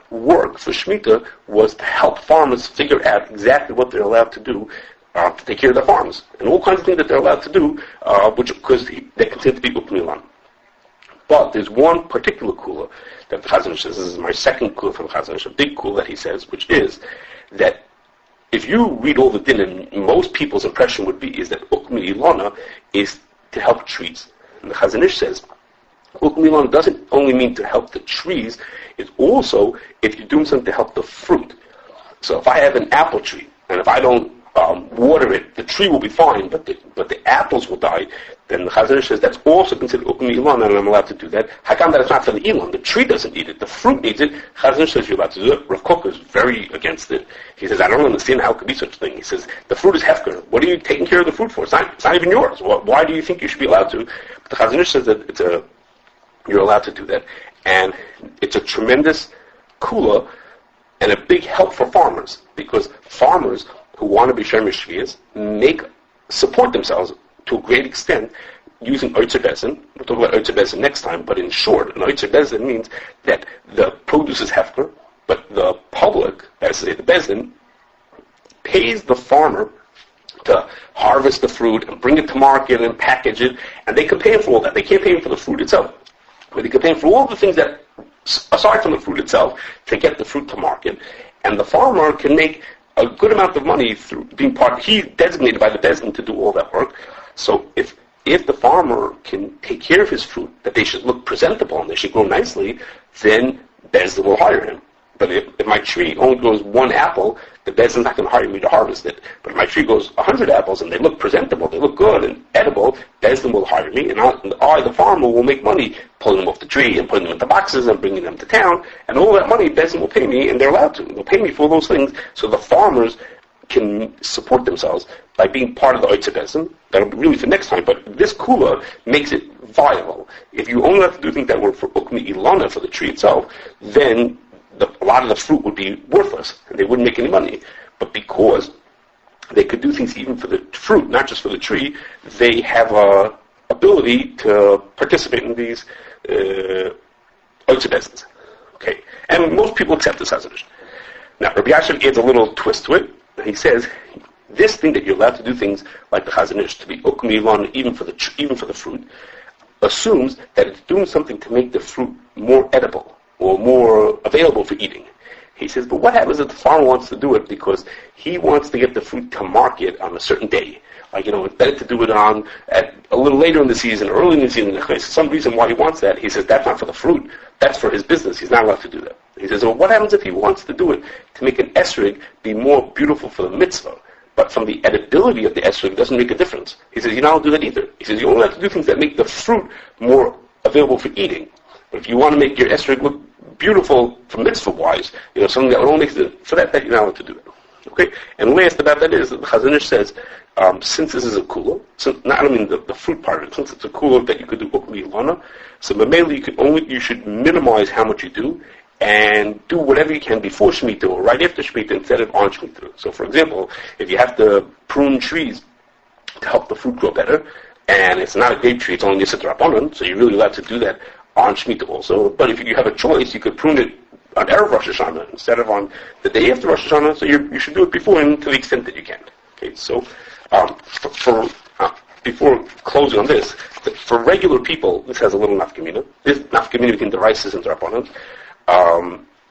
work for Shemitah was to help farmers figure out exactly what they're allowed to do to take care of their farms and all kinds of things that they're allowed to do, because they're considered to be ukmi lana. But there's one particular kula that the Chazon Ish says, this is my second kula from Chazon Ish, a big kula that he says, which is that if you read all the din, and most people's impression would be, is that ukmi ilana is to help trees. And the Chazon Ish says, ukmi ilana doesn't only mean to help the trees, it's also if you're doing something to help the fruit. So if I have an apple tree, and if I don't water it, the tree will be fine, but the apples will die, then the Chazon Ish says that's also considered ukmi ilan, and I'm allowed to do that. How come that it's not for the ilan? The tree doesn't need it. The fruit needs it. Chazon Ish says you're allowed to do it. Rav Kook is very against it. He says, I don't understand how it could be such a thing. He says, the fruit is hefker. What are you taking care of the fruit for? It's not even yours. Why do you think you should be allowed to? But the Chazon Ish says that you're allowed to do that. And it's a tremendous kula and a big help for farmers, because farmers who want to be Shemesh Shvias support themselves to a great extent using Oitzer Bezin. We'll talk about Oitzer Bezin next time, but in short, an Oitzer Bezin means that the produce is hefker, but the public, as say the Bezin, pays the farmer to harvest the fruit and bring it to market and package it, and they can pay him for all that. They can't pay him for the fruit itself, but they can pay him for all the things that, aside from the fruit itself, to get the fruit to market, and the farmer can make a good amount of money through being he's designated by the Bezdin to do all that work. So if the farmer can take care of his fruit, that they should look presentable and they should grow nicely, then Bezdin will hire him. But if my tree only grows one apple, the Bezdin's not going to hire me to harvest it. But if my tree grows 100 apples and they look presentable, they look good and edible, Bezdin will hire me, and I, the farmer, will make money pulling them off the tree and putting them into boxes and bringing them to town, and all that money Bezdin will pay me, and they're allowed to. They'll pay me for those things, so the farmers can support themselves by being part of the Oitzer Bezdin. That'll be really for next time, but this kula makes it viable. If you only have to do things that work for ukmi ilana, for the tree itself, then a lot of the fruit would be worthless, and they wouldn't make any money. But because they could do things even for the fruit, not just for the tree. They have a ability to participate in these otzebezes. Okay, and most people accept this as it is. Now, Rabbi Yashiv adds a little twist to it. He says this thing that you're allowed to do things like the Chazon Ish to be ukmilon even for the fruit assumes that it's doing something to make the fruit more edible or more available for eating. He says, but what happens if the farmer wants to do it because he wants to get the fruit to market on a certain day? Like, it's better to do it at a little later in the season, or early in the season. There's some reason why he wants that. He says, that's not for the fruit. That's for his business. He's not allowed to do that. He says, well, what happens if he wants to do it to make an esrog be more beautiful for the mitzvah? But from the edibility of the esrog, it doesn't make a difference. He says, you're not allowed to do that either. He says, you only have to do things that make the fruit more available for eating. But if you want to make your esrog look beautiful from mitzvah-wise, something that will only make it, for that you're not allowed to do it. Okay? And last about that is that the Chazon Ish says, since this is a kula, the fruit part of it, since it's a kula that you could do ukmi lana, so mainly you should minimize how much you do, and do whatever you can before Shemittah or right after Shemittah instead of on Shemittah. So, for example, if you have to prune trees to help the fruit grow better, and it's not a grape tree, it's only a Yisrat Rabbanan, so you're really allowed to do that on Shemittah also. But if you have a choice, you could prune it on Erev Rosh Hashanah instead of on the day after Rosh Hashanah, so you should do it before and to the extent that you can. Okay, so before closing on this, for regular people, this has a little nafkamina. This nafkamina between the rices and the Rabbanan.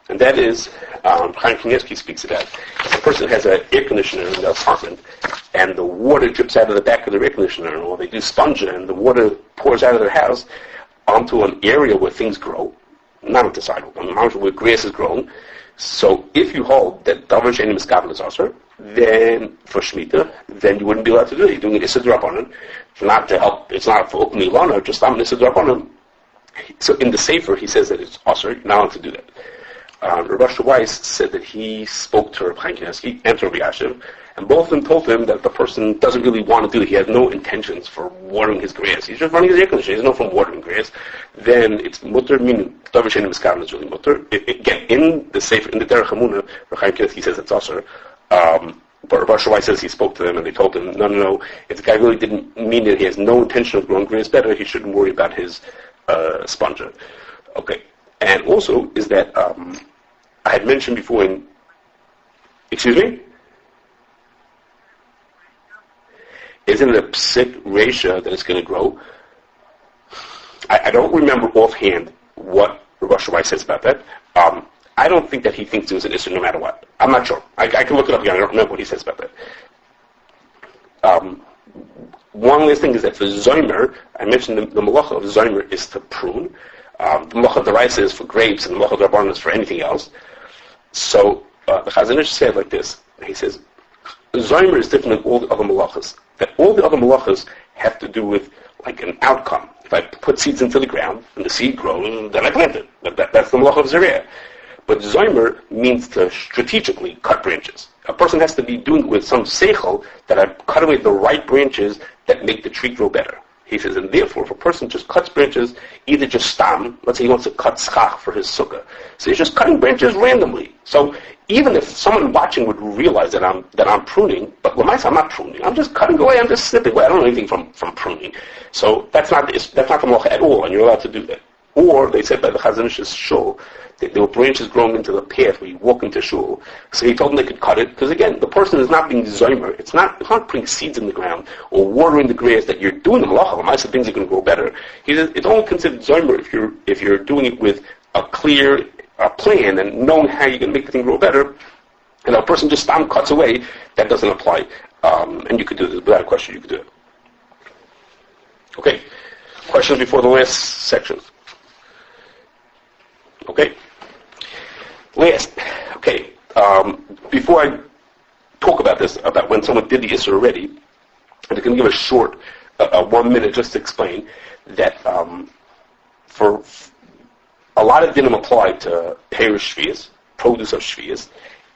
And that is, Chaim Kanievsky speaks about. If a person has an air conditioner in their apartment, and the water drips out of the back of their air conditioner, or they do sponge and the water pours out of their house onto an area where things grow, not on the sidewalk, on the mountain where grass is grown. So if you hold that davar she'ein miskaven is aser, then for Shemitah, then you wouldn't be allowed to do it. You're doing it Issur Rabbanan, not to help. It's not for ukmi lana, just I'm Issur Rabbanan. So in the Sefer, he says that it's aser. You're not allowed to do that. Rav Weiss said that he spoke to Rav Chaim Kanievsky and to Rabbi Yashiv, and both of them told him that the person doesn't really want to do it. He has no intentions for watering his grass. He's just running his air conditioner. He has no from watering grass. Then it's mutter, meaning davar she'ein miskaven is really mutter. Again, in the Sefer, in the Derech Hamunah, Rav Chaim Kanievsky says it's aser. But Rav Weiss says he spoke to them and they told him, no, if the guy really didn't mean it, he has no intention of growing grass better, he shouldn't worry about his sponger. Okay. And also is that I had mentioned before excuse me? Isn't it a psik ratio that it's going to grow? I don't remember offhand what Rav Weiss says about that. I don't think that he thinks it was an issue no matter what. I'm not sure. I can look it up again. I don't remember what he says about that. One last thing is that for Zomer, I mentioned the malacha of Zomer is to prune. The malacha of the rice is for grapes, and the malacha of the Rabbanan is for anything else. So the Chazon Ish said like this. He says, Zomer is different than all the other malachas. That all the other malachas have to do with like an outcome. If I put seeds into the ground, and the seed grows, then I plant it. That's the malacha of Zereh. But Zomer means to strategically cut branches. A person has to be doing it with some seichel that I cut away the right branches that make the tree grow better. He says, and therefore, if a person just cuts branches, either just stam, let's say he wants to cut schach for his sukkah, so he's just cutting branches randomly. So even if someone watching would realize that I'm pruning, but Lamaisa, I'm not pruning. I'm just cutting away. I'm just snipping away. I don't know anything from pruning. So that's not the malacha at all, and you're allowed to do that. Or they said by the Chazon Ish's shul that there were branches growing into the path where you walk into shul. So he told them they could cut it because again, the person is not being zomer. It's not putting seeds in the ground or watering the grass that you're doing the malacha. Lots of things are going to grow better. He says it's only considered zomer if you're doing it with a clear plan and knowing how you're going to make the thing grow better. And a person just cuts away. That doesn't apply. And you could do this without a question. You could do it. Okay. Questions before the last section. Okay. Last, okay. Before I talk about this, about when someone did the Issur already, I'm going to give a short, 1 minute just to explain that for a lot of dinim apply to perish shvius, produce of shvius,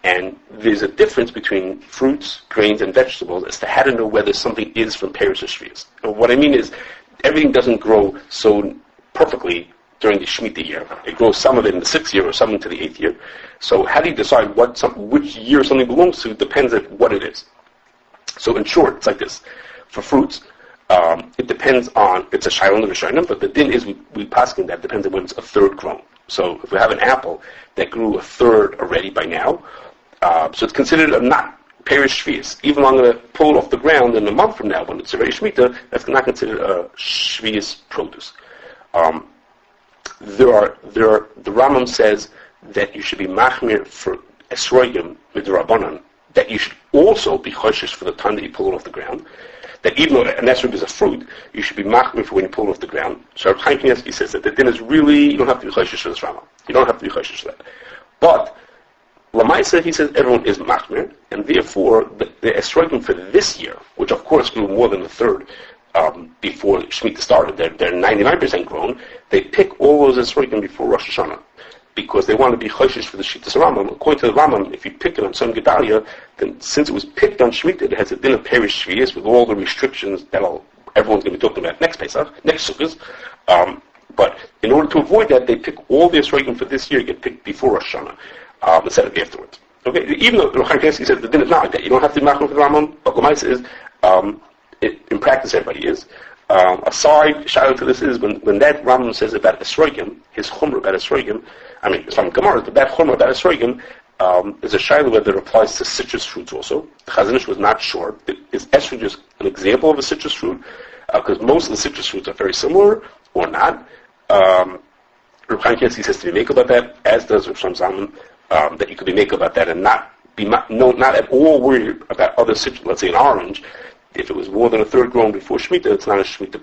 and there's a difference between fruits, grains, and vegetables as to how to know whether something is from perish or shvius. And what I mean is, everything doesn't grow so perfectly during the Shemitah year. It grows some of it in the 6th year or some into the 8th year. So how do you decide which year something belongs to depends on what it is. So in short, it's like this. For fruits, it depends on, it's a shaila of Rishonim, but the din is we paskin that depends on when it's a third grown. So if we have an apple that grew a third already by now, so it's considered a not perish shvius. Even though I'm going to pull it off the ground in a month from now when it's already Shemittah, that's not considered a shvius produce. The Rambam says that you should be machmir for esroigim midrabanan, that you should also be choshesh for the time that you pull it off the ground. That even though an esrog is a fruit, you should be machmir for when you pull it off the ground. So Reb Chaim Kanievsky says that the din is really, you don't have to be choshesh for this Rambam. You don't have to be choshesh for that. But Lamaisa, he says everyone is machmir, and therefore the esrogim for this year, which of course grew more than a third before Shemitah started, they're 99% grown. They pick all those esrogim before Rosh Hashanah because they want to be choshesh for the Shittas Rambam. According to the Rambam, if you pick it on Tzom Gedalia, then since it was picked on Shemitah, it has a din of perish shvius with all the restrictions that everyone's going to be talking about next Pesach, next Sukkot. But in order to avoid that, they pick all the esrogim for this year get picked before Rosh Hashanah instead of afterwards. Okay, even though Reb Chaim Kanievsky says the din is not like that, you don't have to be machmir for the Rambam. But Lamaisa is in practice everybody is. A side shout out to this is when that Rambam says about esrogim, his chumrah about esrogim, I mean it's from Gemara, but that chumrah about esrogim is a shaila whether it applies to citrus fruits also. The Chazon Ish was not sure. Is esrog just an example of a citrus fruit? Because most of the citrus fruits are very similar or not. Reb Chaim Kanievsky says to be make about that, as does Reb Shlomo Zalman, that you could be make about that and not at all worried about other citrus. Let's say an orange. If it was more than a third grown before Shemitah, it's not a Shemitah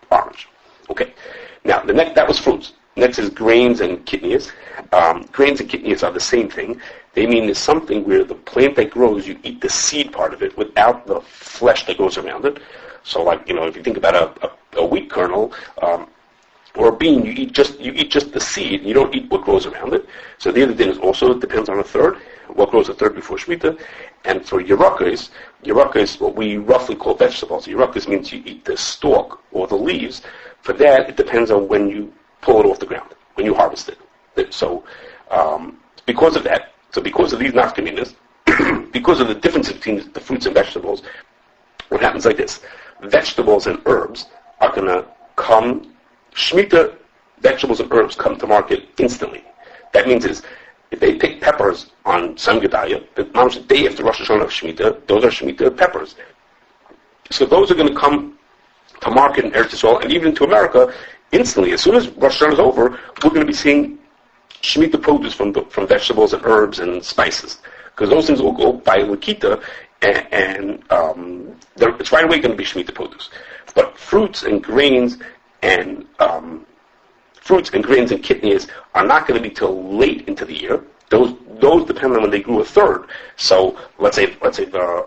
orange. Okay. Now, that was fruits. Next is grains and kidneys. Grains and kidneys are the same thing. They mean it's something where the plant that grows, you eat the seed part of it without the flesh that goes around it. So, like, if you think about a wheat kernel, or a bean, you eat just the seed, you don't eat what grows around it. So the other thing is also, it depends on a third, what grows a third before Shemitah. And for Yerakos is what we roughly call vegetables. Yerakos means you eat the stalk or the leaves. For that, it depends on when you pull it off the ground, when you harvest it. So, because of that, because of these nafkaminas, because of the difference between the fruits and vegetables, what happens like this. Vegetables and herbs are going to come, Shemitah vegetables and herbs come to market instantly. That means if they pick peppers on Tzom Gedalia, the day after Rosh Hashanah of Shemitah, those are Shemitah peppers. So those are going to come to market in Eretz Yisrael and even to America instantly. As soon as Rosh Hashanah is over, we're going to be seeing Shemitah produce from vegetables and herbs and spices. Because those things will go by Lakita and it's right away going to be Shemitah produce. But fruits and grains and kidneys are not going to be till late into the year. Those depend on when they grew a third. So let's say the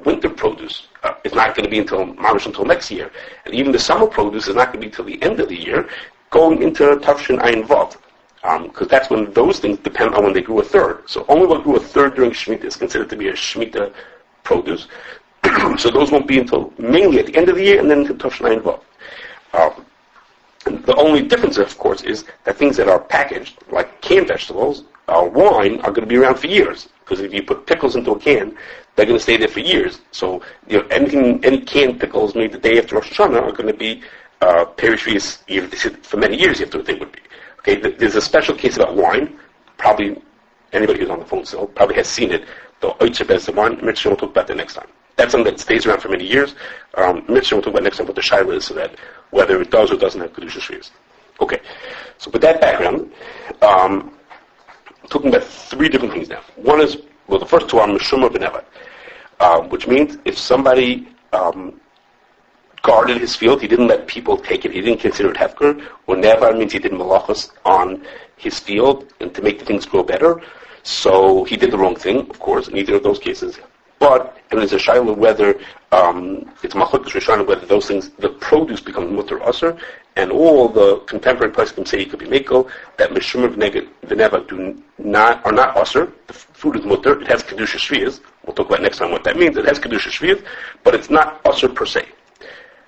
winter produce is not going to be until next year, and even the summer produce is not going to be till the end of the year, going into Tafshin Ayin Vav, because that's when those things depend on when they grew a third. So only what grew a third during Shemitah is considered to be a Shemitah produce. So those won't be until mainly at the end of the year, and then until Tafshin Ayin Vav. The only difference, of course, is that things that are packaged, like canned vegetables, wine, are going to be around for years. Because if you put pickles into a can, they're going to stay there for years. So, any canned pickles made the day after Rosh Hashanah are going to be perish for many years after what they would be. Okay, there's a special case about wine. Probably anybody who's on the phone still probably has seen it. The Oitzer Bez wine. Mitch will talk about that next time. That's something that stays around for many years. Mitch will talk about next time what the shaila is, so that whether it does or doesn't have kedusha shvius. Okay, so with that background, talking about three different things now. One is, the first two are mishuma v'nevad, which means if somebody guarded his field, he didn't let people take it, he didn't consider it hefker, or nevad means he did malachas on his field and to make the things grow better, so he did the wrong thing, of course, in either of those cases. But, and there's a shaila whether it's machlokes rishonim whether those things, the produce becomes mutter usher, and all the contemporary poskim say it could be mekel, that mishum v'neva are not usher. The food is mutter. It has kedusha shviyas. We'll talk about next time what that means. It has kedusha shviyas, but it's not usher per se.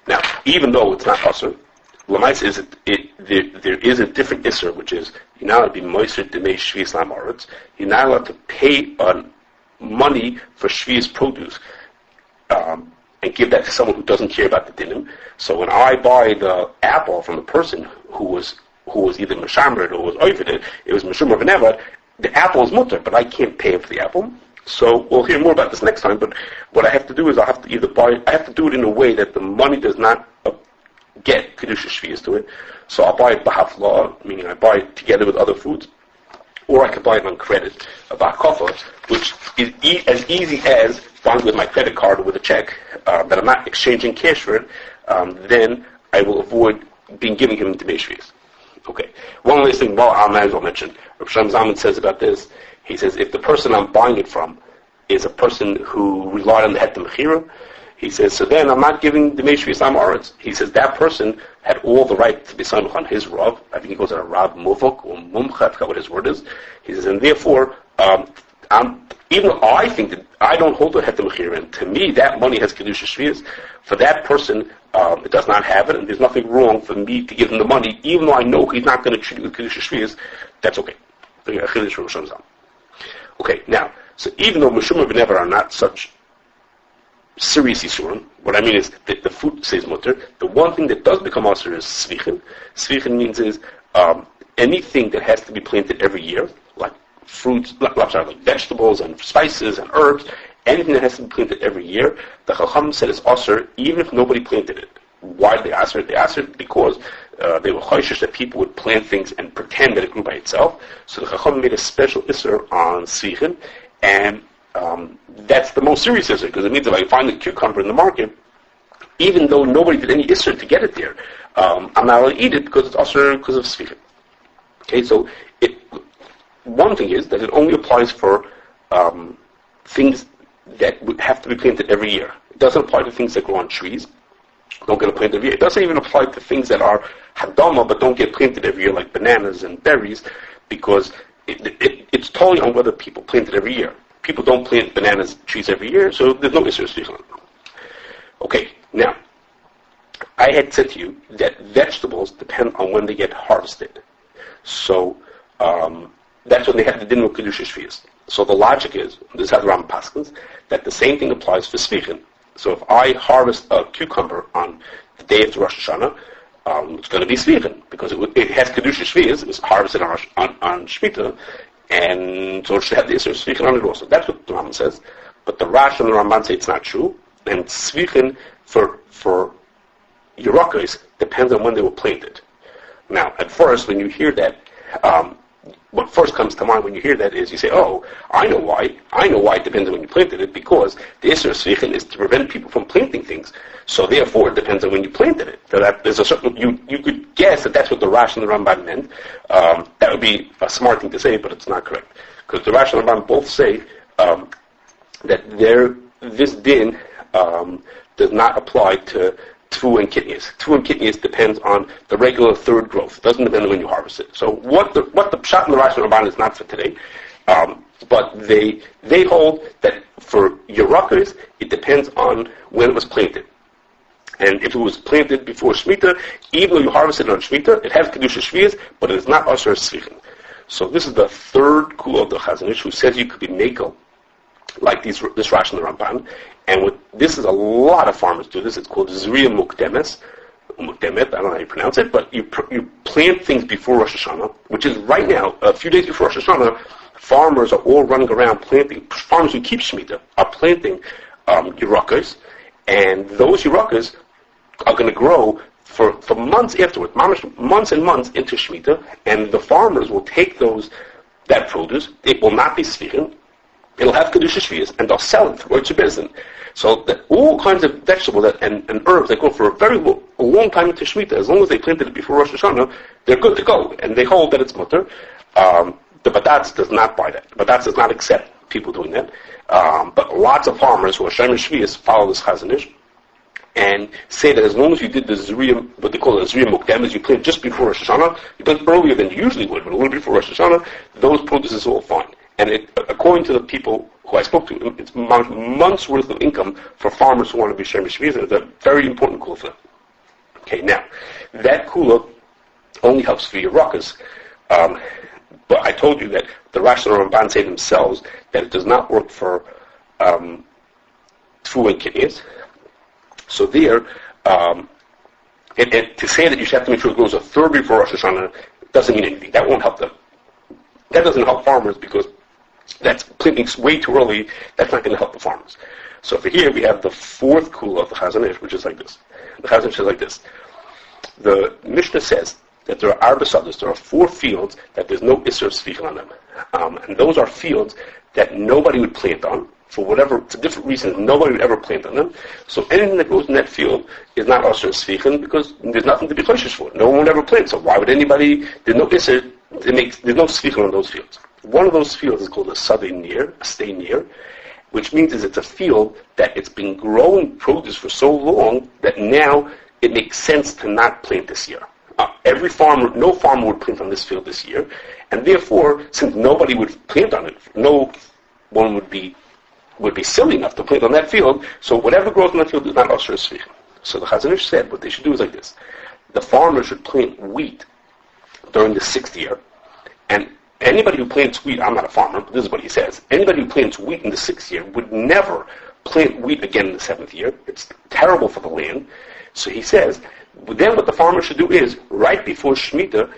Now, even though it's not usher, Lamais is there is a different isser, which is you're not allowed to be moiser demei shviyas lamaretz. You're not allowed to pay on money for shvius produce and give that to someone who doesn't care about the dinim. So when I buy the apple from the person who was either Meshamred or was Oivid, it was Meshumer V'nevad, the apple is mutter, but I can't pay for the apple. So we'll hear more about this next time, but what I have to do is I have to do it in a way that the money does not get Kedusha Shvius to it. So I'll buy it B'hafla, meaning I buy it together with other foods, or I could buy it on credit, a Ba'kofa, which is as easy as buying with my credit card or with a check, that I'm not exchanging cash for it, then I will avoid being giving him Demei Shvius. Okay. One last thing, I might as well mention, Rav Shem Zalman says about this, he says, if the person I'm buying it from is a person who relied on the Het Mechira, he says, so then I'm not giving the Meshvi Am Aretz. He says that person had all the right to be samach on his Rav. I think he goes at a Rav Muvok or Mumcha, I forgot what his word is. He says, and therefore, even though I think that I don't hold the Het Mechira, and to me that money has Kedusha Shvius, for that person, it does not have it, and there's nothing wrong for me to give him the money, even though I know he's not going to treat it with Kedusha Shvius, that's okay. Okay, now, so even though Meshumah B'never are not such serious Yisurim, what I mean is that the food says mutter, the one thing that does become asur is Svichin. Svichin means is anything that has to be planted every year, like fruits, like vegetables and spices and herbs, anything that has to be planted every year, the Chacham said is asur even if nobody planted it. Why did they asur it? They asur it because they were choishish that people would plant things and pretend that it grew by itself. So the Chacham made a special isser on Svichin, and that's the most serious isser, because it means if I find a cucumber in the market, even though nobody did any isser to get it there, I'm not allowed to eat it because it's asur because of Svichin. Okay, so one thing is that it only applies for things that would have to be planted every year. It doesn't apply to things that grow on trees. Don't get planted every year. It doesn't even apply to things that are hadama but don't get planted every year, like bananas and berries, because it's totally on whether people plant it every year. People don't plant bananas trees every year, so there's no issue. Okay, now, I had said to you that vegetables depend on when they get harvested. So, that's when they have the din of Kedusha Shvius. So the logic is, this is how the Rambam paskins, that the same thing applies for Svichin. So if I harvest a cucumber on the day of Rosh Hashanah, it's going to be Svichin, because it has Kedusha Shvius, it was harvested on Shemittah, and so it should have the Isser Svichin on it also. That's what the Rambam says. But the Rash and the Ramban say it's not true, and Svichin for Yerakos depends on when they were planted. Now, at first, when you hear that, what first comes to mind when you hear that is you say, oh, I know why. I know why it depends on when you planted it, because the Isser Svichin is to prevent people from planting things. So therefore, it depends on when you planted it. So that there's a certain, you could guess that that's what the Rash and the Ramban meant. That would be a smart thing to say, but it's not correct. Because the Rash and the Ramban both say that this din does not apply to Tfu and kidneys. Tfu and kidneys depends on the regular third growth. It doesn't depend on when you harvest it. So what the pshat in the Rashi and Ramban is not for today, but they hold that for Yerakos, it depends on when it was planted. And if it was planted before Shemittah, even though you harvested it on Shemittah, it has Kedusha Shvius, but it is not asur Svichin. So this is the third kula of the Chazon Ish, who says you could be mekel, like this Rashi and the Ramban. And this is a lot of farmers do this. It's called Zriya Mukdemet, I don't know how you pronounce it, but you plant things before Rosh Hashanah, which is right now, a few days before Rosh Hashanah, farmers are all running around planting, farmers who keep Shemitah are planting Yerakos, and those Yerakos are going to grow for months afterwards, months and months into Shemitah, and the farmers will take that produce, it will not be Svichin, it'll have Kedusha Shvius, and they'll sell it through Oitzer Bezdin. So that all kinds of vegetables and herbs that go for a long time into Shemitah, as long as they planted it before Rosh Hashanah, they're good to go. And they hold that it's mutter. The Badatz does not buy that. Badatz does not accept people doing that. But lots of farmers who are Shem Shvius follow this Chazon Ish and say that as long as you did the Zriya, what they call the Zriya Mukdem, is you plant just before Rosh Hashanah, you plant earlier than you usually would, but a little before Rosh Hashanah, those produces all fine. And according to the people who I spoke to, it's months worth of income for farmers who want to be Shem Shvius. It's a very important kula for them. Okay, now, that kula only helps for Yerakos. But I told you that the Rash and Ramban say themselves that it does not work for tfu and kidneys. So there, and to say that you should have to make sure it grows a third before Rosh Hashanah doesn't mean anything. That won't help them. That doesn't help farmers because that's planting way too early. That's not going to help the farmers. So for here we have the fourth kula of the Chazon Ish, which is like this. The Chazon Ish says like this. The Mishnah says that there are arba sadas, there are 4 fields that there's no isser sfichel on them. And those are fields that nobody would plant on, for whatever, for different reasons, nobody would ever plant on them. So anything that goes in that field is not isser sfichel because there's nothing to be kosher for. No one would ever plant. So why would anybody, there's no isser, there's no sfichel on those fields. One of those fields is called a sadeh near, a stay near, which means is it's a field that it's been growing produce for so long that now it makes sense to not plant this year. No farmer would plant on this field this year, and therefore, since nobody would plant on it, no one would be silly enough to plant on that field. So whatever grows on that field is not usher sfich. So the Chazon Ish said what they should do is like this: the farmer should plant wheat during the 6th year, and anybody who plants wheat, I'm not a farmer, but this is what he says. Anybody who plants wheat in the 6th year would never plant wheat again in the 7th year. It's terrible for the land. So he says, then what the farmer should do is, right before Shemittah,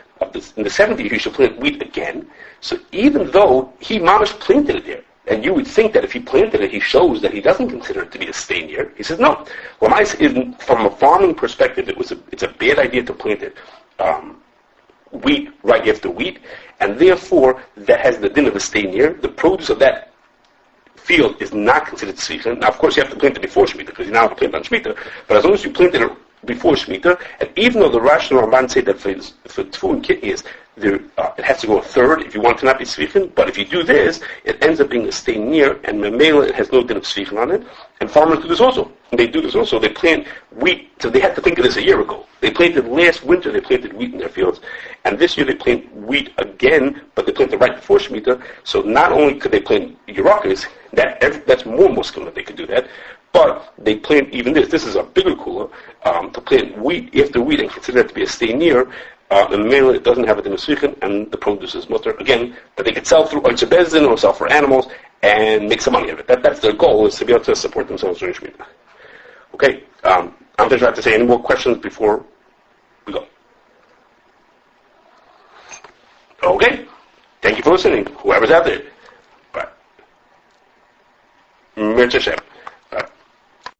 in the 7th year, he should plant wheat again. So even though he mamish planted it there, and you would think that if he planted it, he shows that he doesn't consider it to be a stain year. He says, no. From a farming perspective, it's a bad idea to plant it. Wheat right after wheat, and therefore that has the din of a stain year. The produce of that field is not considered tzricha. Now, of course, you have to plant it before Shemittah because you're not going to plant on Shemittah. But as long as you planted it before Shemittah, and even though the Rash and Ramban say that for tfu and kidneys, it has to go a third if you want to not be tzricha. But if you do this, it ends up being a stain year, and memela it has no din of tzricha on it. And farmers do this also. And they do this also. They plant wheat. So they had to think of this a year ago. They planted last winter. They planted wheat in their fields, and this year they plant wheat again, but they planted right before Shemitah. So not only could they plant Yerakis, that's more muslim that they could do that, but they plant even this. This is a bigger kula to plant wheat after wheat and consider that to be a stay near. And mainly it doesn't have a demonstration, and the produce is mutter again that they could sell through Oitze Bezdin or sell for animals and make some money of it. That's their goal, is to be able to support themselves during Shemitah. Okay, I'm just trying to say any more questions before we go. Okay, thank you for listening. Whoever's out there. Bye. Mirza Shem.